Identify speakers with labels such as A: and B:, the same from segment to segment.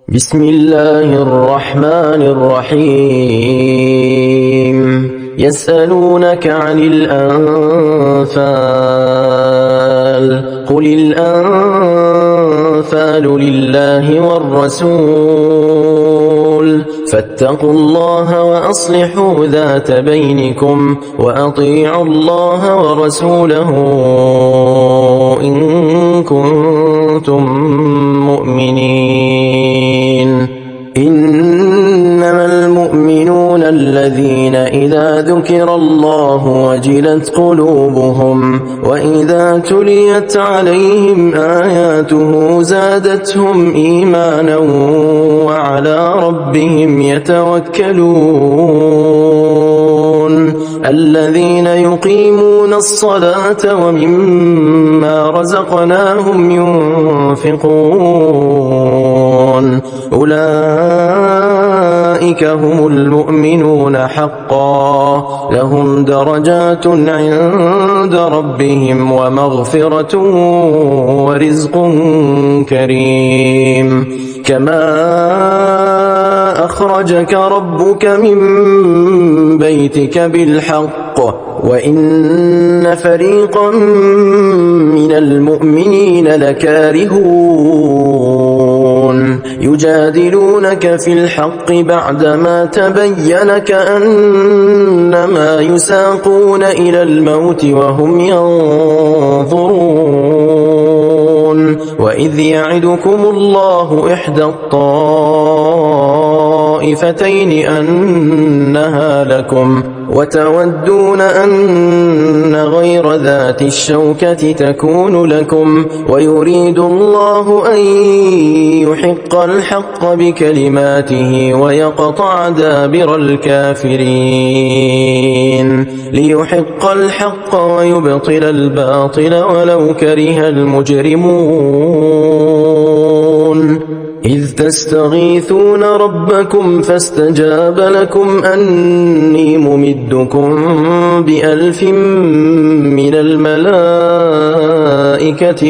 A: بسم الله الرحمن الرحيم يسألونك عن الأنفال قل الأنفال لله والرسول فاتقوا الله وأصلحوا ذات بينكم وأطيعوا الله ورسوله إن كنتم مؤمنين إنما المؤمنون الذين إذا ذكر الله وجلت قلوبهم وإذا تليت عليهم آياته زادتهم إيمانا وعلى ربهم يتوكلون الذين يقيمون الصلاة ومما رزقناهم ينفقون أولئك هم المؤمنون حقا لهم درجات عند ربهم ومغفرة ورزق كريم كما أخرجك ربك من بيتك بالحق وإن فريقا من المؤمنين لكارهون يجادلونك في الحق بعدما تبين كأنما يساقون إلى الموت وهم ينظرون وإذ يعدكم الله إحدى الطائفتين أنها لكم وتودون أن غير ذات الشوكة تكون لكم ويريد الله أن يحق الحق بكلماته ويقطع دابر الكافرين ليحق الحق ويبطل الباطل ولو كره المجرمون إذ تستغيثون ربكم فاستجاب لكم أني ممدكم ب1000 من الملائكة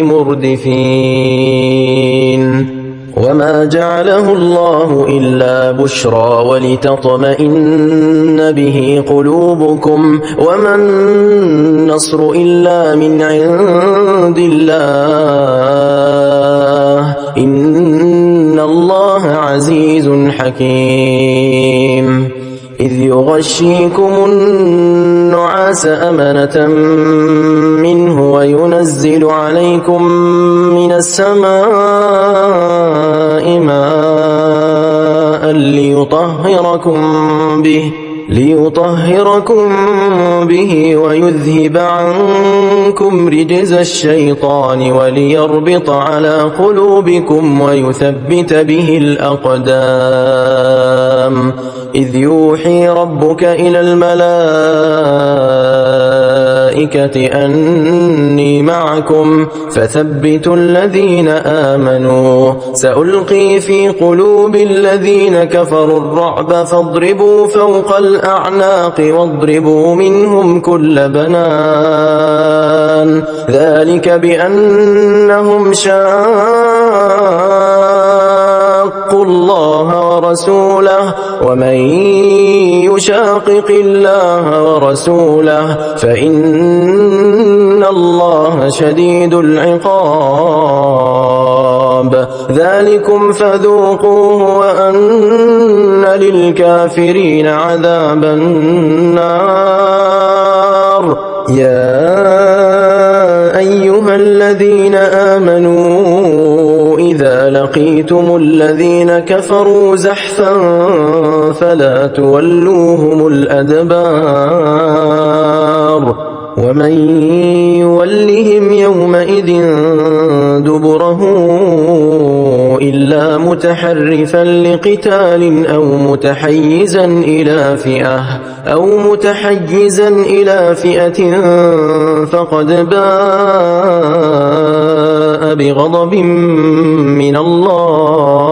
A: مردفين وما جعله الله إلا بشرى ولتطمئن به قلوبكم وما النصر إلا من عند الله إن الله عزيز حكيم إذ يغشيكم النعاس أمنة منه وينزل عليكم من السماء ماء ليطهركم به ويذهب عنكم رجز الشيطان وليربط على قلوبكم ويثبت به الأقدام إذ يوحي ربك إلى الملائكة أني معكم فثبتوا الذين آمنوا سألقي في قلوب الذين كفروا الرعب فاضربوا فوق الأعناق واضربوا منهم كل بنان ذلك بأنهم شاقوا الله ورسوله ومن يشاقق الله ورسوله فإن الله شديد العقاب ذلكم فذوقوه وأن للكافرين عذاب النار يا أيها الذين آمنوا إذا لقيتم الذين كفروا زحفا فلا تولوهم الأدبار ومن يولهم يومئذ دبره إلا متحرفا لقتال أو متحيزا إلى فئة فقد باء بغضب من الله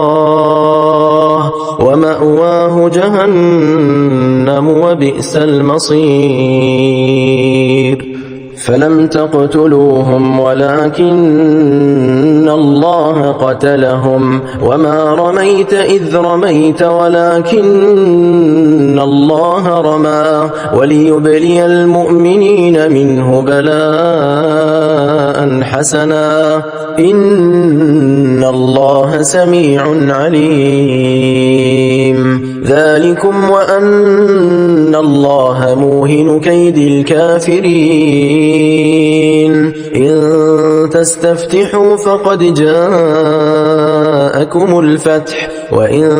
A: ومأواه جهنم وبئس المصير فلم تقتلوهم ولكن الله قتلهم وما رميت إذ رميت ولكن الله رمى وليبلي المؤمنين منه بلاء حسنا إن الله سميع عليم ذلكم وأن الله موهن كيد الكافرين إن تستفتحوا فقد جاءكم الفتح وإن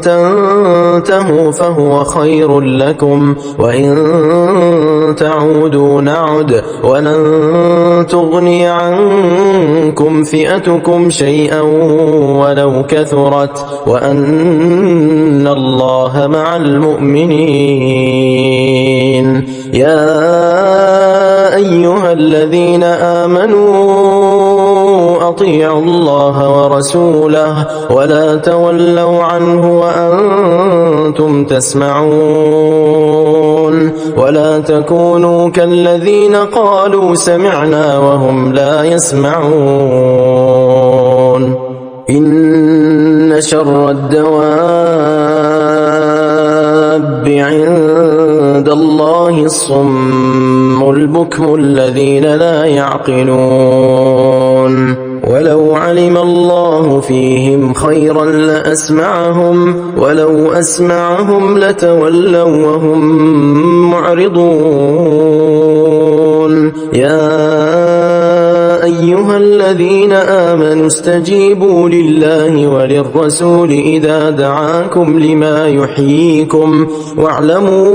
A: تنتهوا فهو خير لكم وإن تعودوا نعد ولن تغني عنكم فئتكم شيئا ولو كثرت وأن الله مع المؤمنين يا أيها الذين آمنوا أطيعوا الله ورسوله ولا تولوا عنه وأنتم تسمعون ولا تكونوا كالذين قالوا سمعنا وهم لا يسمعون إن شر الدواب عند الله الصم البكم الذين لا يعقلون ولو علم الله فيهم خيرا لأسمعهم ولو أسمعهم لتولوا وهم معرضون يا أيها الذين آمنوا استجيبوا لله وللرسول إذا دعاكم لما يحييكم واعلموا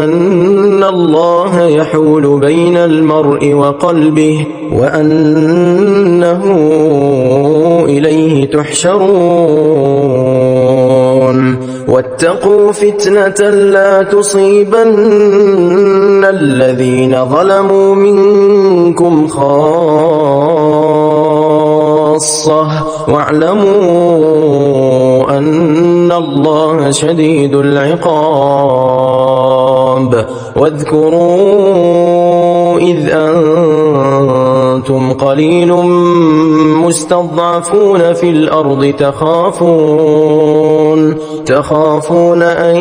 A: أن الله يحول بين المرء وقلبه وأنه إليه تحشرون واتقوا فتنة لا تصيبن الذين ظلموا منكم خاصة واعلموا أن الله شديد العقاب واذكروا إذ أنتم قليل مستضعفون في الأرض تخافون أن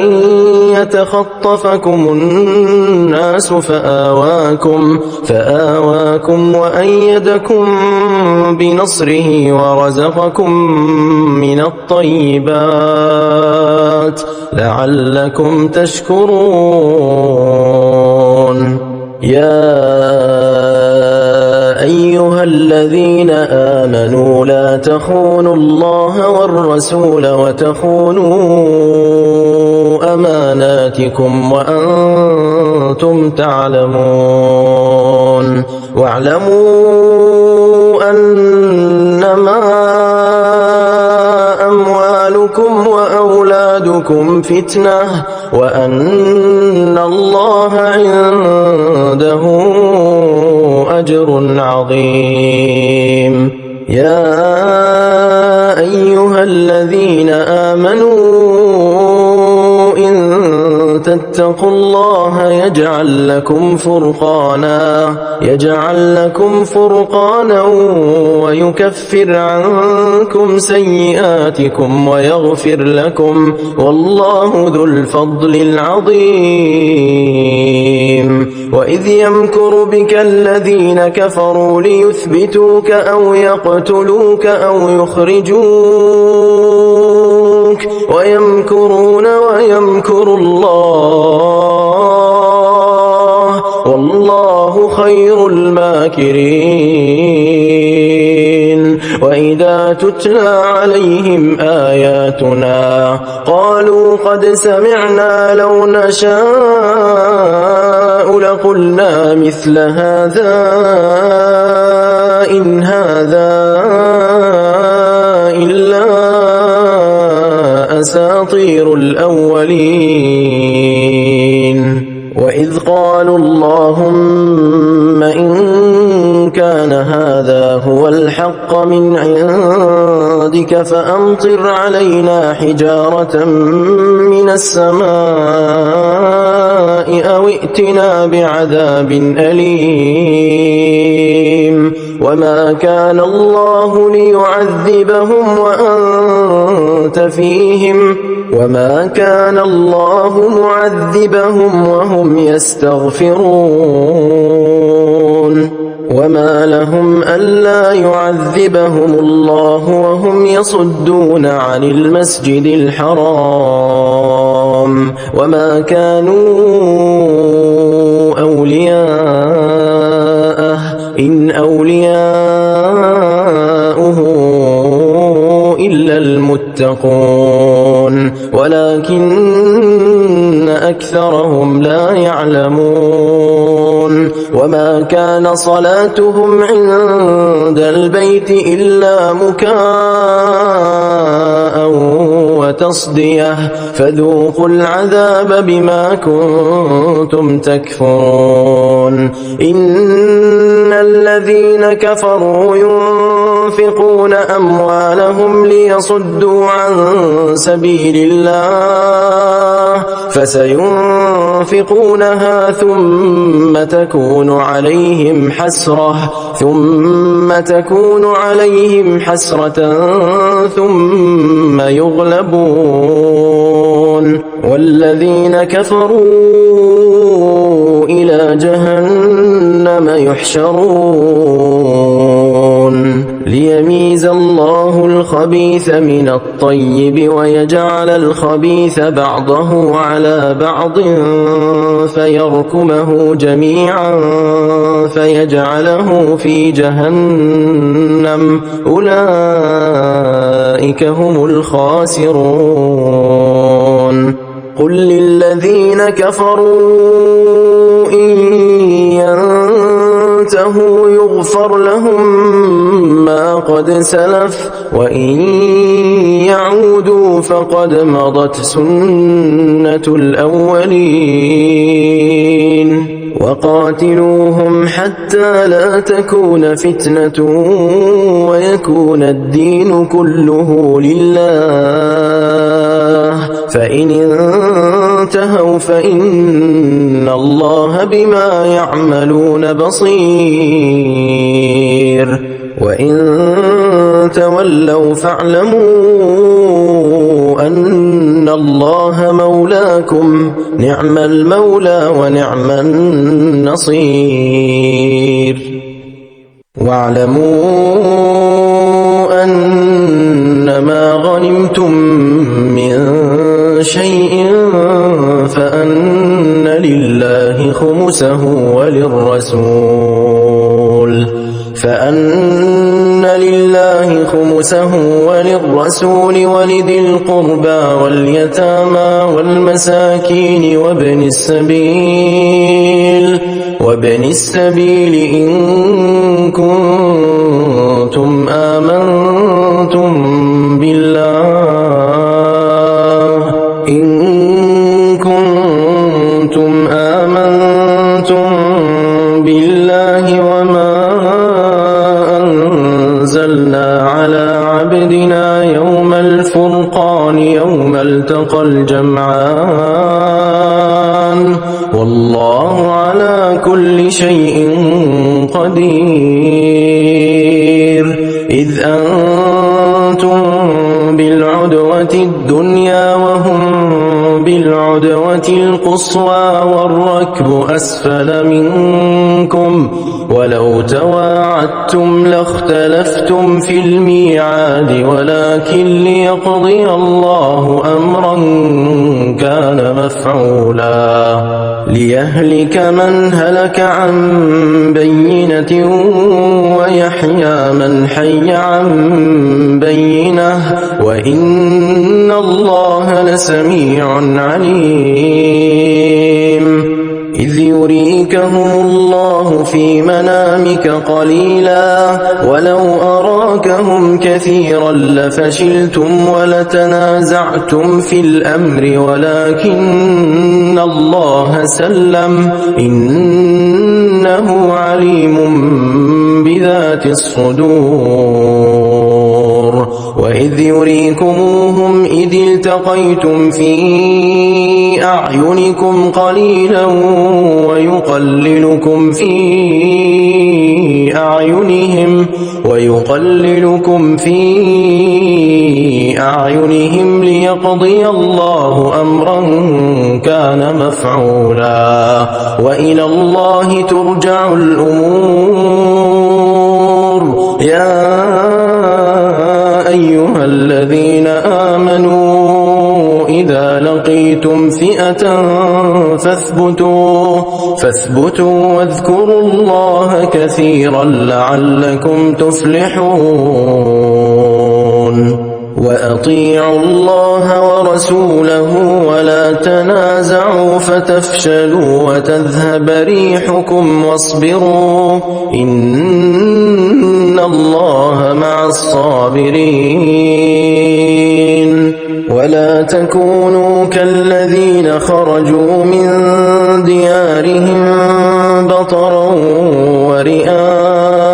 A: يتخطفكم الناس فآواكم وأيدكم بنصره ورزقكم من الطيبات لعلكم تشكرون يا أيها الذين آمنوا لا تخونوا الله والرسول وتخونوا أماناتكم وأنتم تعلمون واعلموا أنما أموالكم وأولادكم فتنة وأن الله عنده أجر عظيم يا أيها الذين آمنوا إن تتقوا الله يجعل لكم فرقانا ويكفر عنكم سيئاتكم ويغفر لكم والله ذو الفضل العظيم وإذ يمكر بك الذين كفروا ليثبتوك أو يقتلوك أو يخرجوك ويمكرون ويمكر الله والله خير الماكرين وإذا تتلى عليهم آياتنا قالوا قد سمعنا لو نشاء لقلنا مثل هذا إن هذا إلا أساطير الأولين وإذ قالوا اللهم إن كان هذا هو الحق الحق من عندك فأمطر علينا حجارة من السماء أو ائتنا بعذاب أليم وما كان الله ليعذبهم وأنت فيهم وما كان الله معذبهم وهم يستغفرون وما لهم ألا يعذبهم الله وهم يصدون عن المسجد الحرام وما كانوا أولياءه إن أولياؤه إلا المتقون ولكن أكثرهم لا يعلمون وما كان صلاتهم عند البيت إلا مكاء وتصدية فذوقوا العذاب بما كنتم تكفرون إن الذين كفروا ينفقون أموالهم ليصدوا عن سبيل الله فسينفقونها ثم تكون عليهم حسرة ثم يغلبون والذين كفروا إلى جهنم يحشرون ليميز الله الخبيث من الطيب ويجعل الخبيث بعضه على بعض فيركمه جميعا فيجعله في جهنم أولئك هم الخاسرون قل للذين كفروا إن ينتهوا يغفر لهم ما قد سلف وإن يعودوا فقد مضت سنة الأولين وقاتلوهم حتى لا تكون فتنة ويكون الدين كله لله فإن انتهوا فإن الله بما يعملون بصير وإن تولوا فاعلموا أن الله مولاكم نعم المولى ونعم النصير واعلموا أن ما غنمتم من شيء فأن لله خمسه وللرسول ولذي القربى واليتامى والمساكين وابن السبيل إن كنتم آمنتم بالله وما أنزلنا على عبدنا يوم الفرقان يوم التقى الجمعان والله على كل شيء قدير إذ أنتم بالعدوة الدنيا وهم بالعدوة القصوى والركب أسفل منكم ولو تواعدتم لاختلفتم في الميعاد ولكن ليقضي الله أمرا كان مفعولا ليهلك من هلك عن بينة ويحيى من حي عن بينة وإن الله لسميع عليم إذ يريكهم الله في منامك قليلا ولو أراكهم كثيرا لفشلتم ولتنازعتم في الأمر ولكن الله سلم إنه عليم بذات الصدور وإذ يريكموهم إذ التقيتم في أعينكم قليلا ويقللكم في أعينهم ليقضي الله أمرا كان مفعولا وإلى الله ترجع الأمور يا أيها الذين آمنوا إذا لقيتم فئة فاثبتوا واذكروا الله كثيرا لعلكم تفلحون وأطيعوا الله ورسوله ولا تنازعوا فتفشلوا وتذهب ريحكم واصبروا إن الله مع الصابرين ولا تكونوا كالذين خرجوا من ديارهم بطرا ورئاء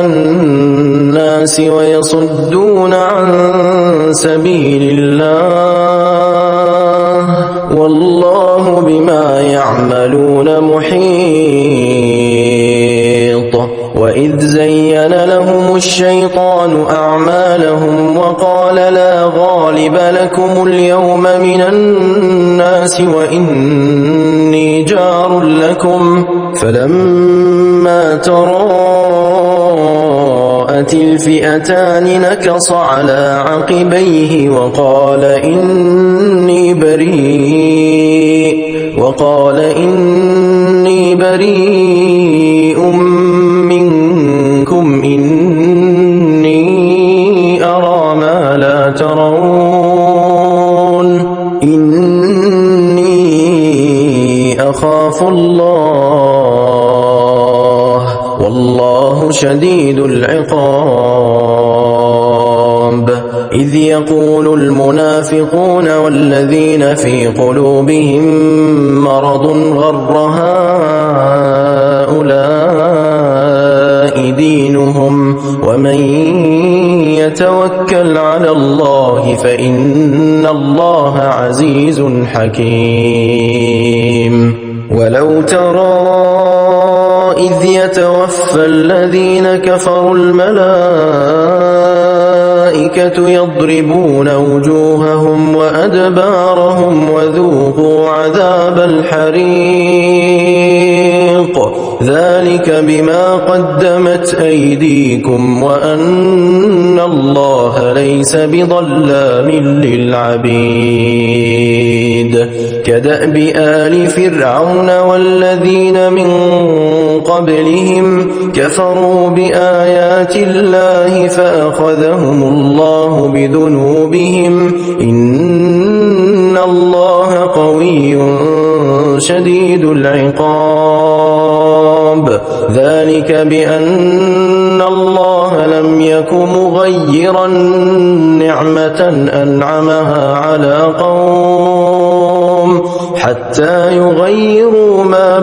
A: الناس ويصدون عن سبيل الله والله بما يعملون محيط وإذ زين لهم الشيطان أعمالهم وقال لا غالب لكم اليوم من الناس وإني جار لكم فلما تراءت الفئتان نكص على عقبيه وقال إني بريء منكم إني أرى ما لا ترون إني أخاف الله والله شديد العقاب إذ يقول المنافقون والذين في قلوبهم مرض غر هؤلاء دينهم ومن يتوكل على الله فإن الله عزيز حكيم ولو ترى إذ يتوفى الذين كفروا الملائكة يضربون وجوههم وأدبارهم وذوقوا عذاب الحريق ذلك بما قدمت أيديكم وأن الله ليس بظلام للعبيد كدأب آل فرعون والذين من قبلهم كفروا بآيات الله فأخذهم الله بذنوبهم إن الله قوي شديد العقاب ذلك بأن الله لم يك مغيرا نعمة أنعمها على قوم حتى يغيروا ما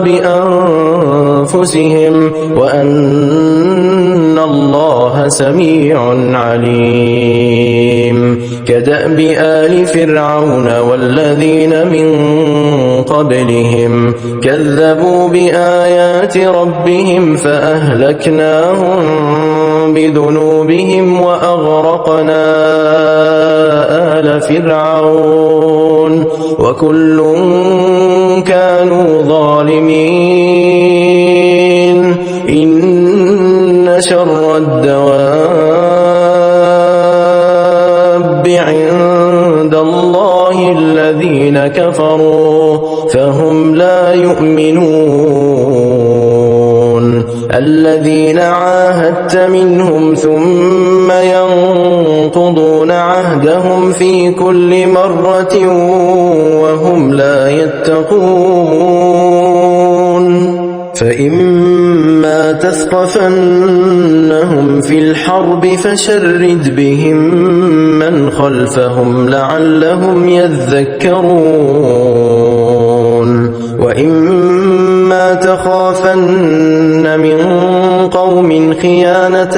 A: بأنفسهم وأن الله سميع عليم كدأب آل فرعون والذين من قبلهم كذبوا بآيات ربهم فأهلكناهم بذنوبهم وأغرقنا آل فرعون وكل كانوا ظالمين إن شر الدواب عند الله الذين كفروا فهم لا يؤمنون الذين عاهدت منهم ثم ينقضون عهدهم في كل مرة وهم لا يتقون فإما تثقفنهم في الحرب فشرد بهم من خلفهم لعلهم يذكرون وإما تخافن من قوم قوم خيانة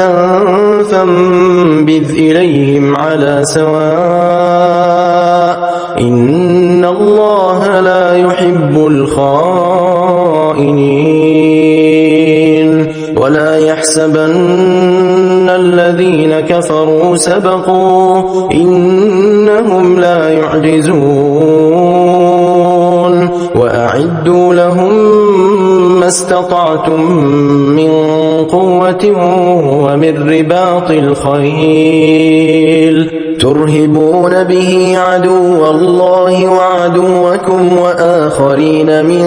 A: فانبذ إليهم على سواء إن الله لا يحب الخائنين ولا يحسبن الذين كفروا سبقوا إنهم لا يعجزون وأعدوا لهم ما استطعتم من قوة ومن رباط الخيل ترهبون به عدو الله وعدوكم وآخرين من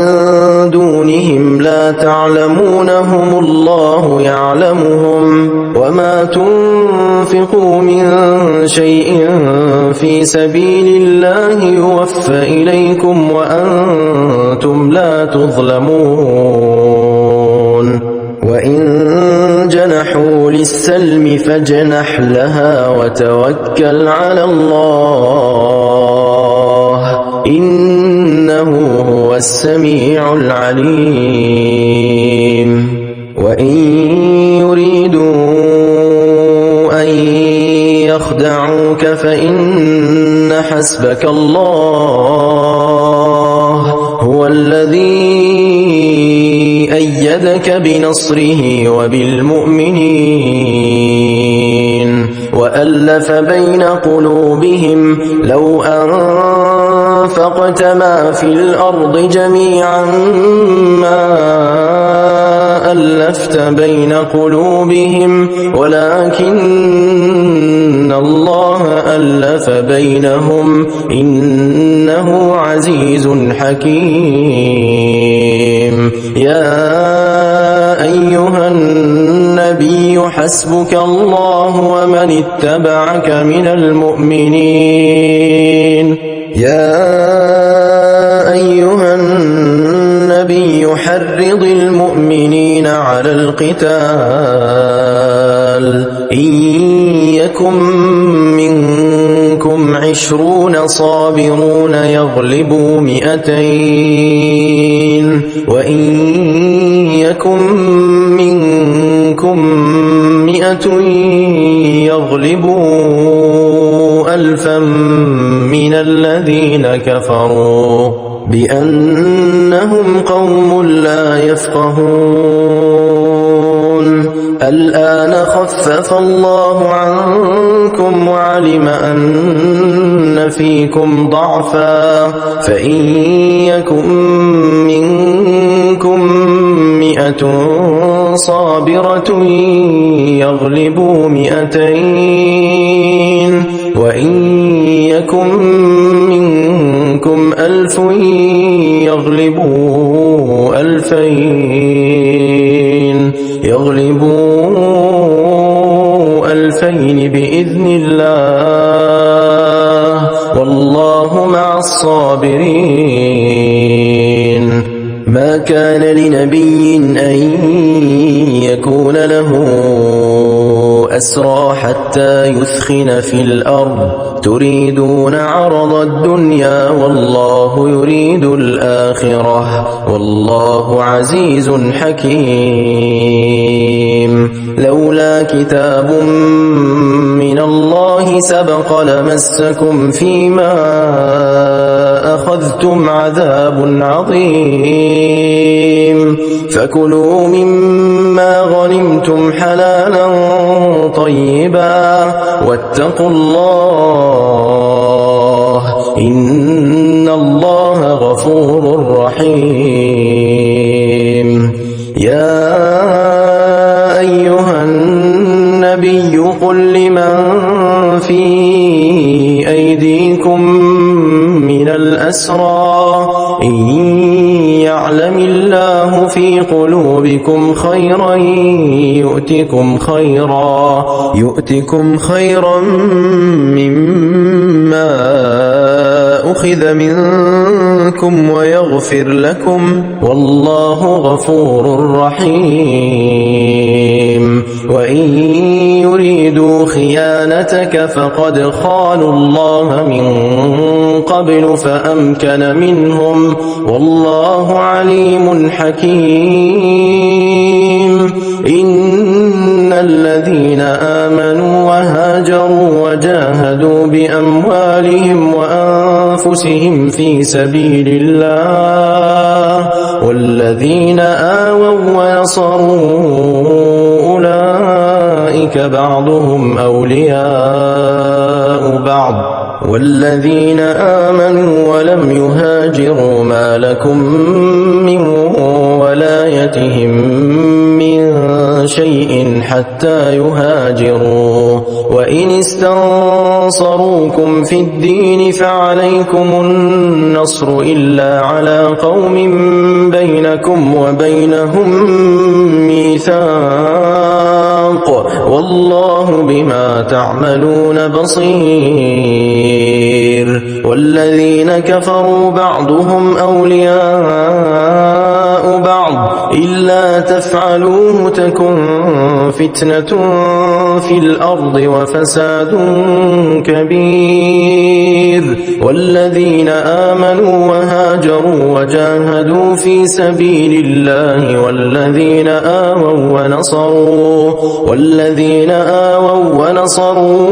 A: دونهم لا تعلمونهم الله يعلمهم وما تنفقوا من شيء في سبيل الله يوفى إليكم وأنتم لا تظلمون وإن جنحوا للسلم فاجنح لها وتوكل على الله إنه هو السميع العليم وإن يريدوا أن يخدعوك فإن حسبك الله هو الذي أيدك بنصره وبالمؤمنين وألف بين قلوبهم لو أنفقت ما في الأرض جميعا ما ألفت بين قلوبهم ولكن الله ألف بينهم إنه عزيز حكيم يا أيها النبي حسبك الله ومن اتبعك من المؤمنين يا أيها النبي حرض المؤمنين على القتال إن يكن منكم 20 صابرون يغلبوا 200 وإن يكن منكم 100 يغلبوا 1000 من الذين كفروا بأنهم قوم لا يفقهون الآن خفف الله عنكم وعلم أن فيكم ضعفا فإن يكن منكم 100 صابرة يغلبوا 200 وإن يكن منكم 1000 يغلبوا 2000 بإذن الله والله مع الصابرين ما كان لنبي أن يكون له أسرى حتى يثخن في الأرض تريدون عرض الدنيا والله يريد الآخرة والله عزيز حكيم لولا كتاب من الله سبق لمسكم فيما أخذتم عذاب عظيم فكلوا مما غنمتم حلالا طيبا واتقوا الله إن الله غفور رحيم يا أيها النبي قل لمن في أيديكم من الأسرى إن يعلم الله في قلوبكم خيرا يؤتكم خيرا مما أخذ منكم ويغفر لكم والله غفور رحيم وإن يريدوا خيانتك فقد خانوا الله من قبل فأمكن منهم والله عليم حكيم إن الذين آمنوا وهاجروا وجاهدوا بأموالهم وأنفسهم في سبيل الله والذين آووا ونصروا أولئك بعضهم أولياء بعض والذين آمنوا ولم يهاجروا ما لكم من ولايتهم من شيء حتى يهاجروا وإن استنصروكم في الدين فعليكم النصر إلا على قوم بينكم وبينهم ميثاق والله بما تعملون بصير والذين كفروا بعضهم أولياء بعض إلا تفعلوه تكن فتنة في الأرض وفساد كبير والذين آمنوا وهاجروا وجاهدوا في سبيل الله والذين آووا ونصروا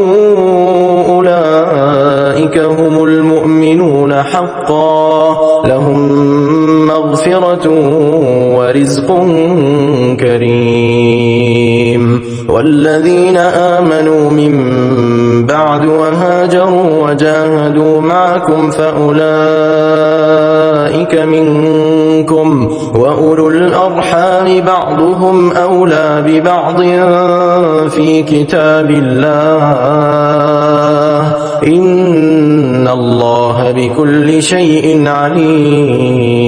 A: أولئك هم المؤمنون حقا لهم مغفرة ورزق كريم والذين آمنوا من بعد وهاجروا وجاهدوا معكم فأولئك منكم وأولو الأرحام بعضهم أولى ببعض في كتاب الله إن الله بكل شيء عليم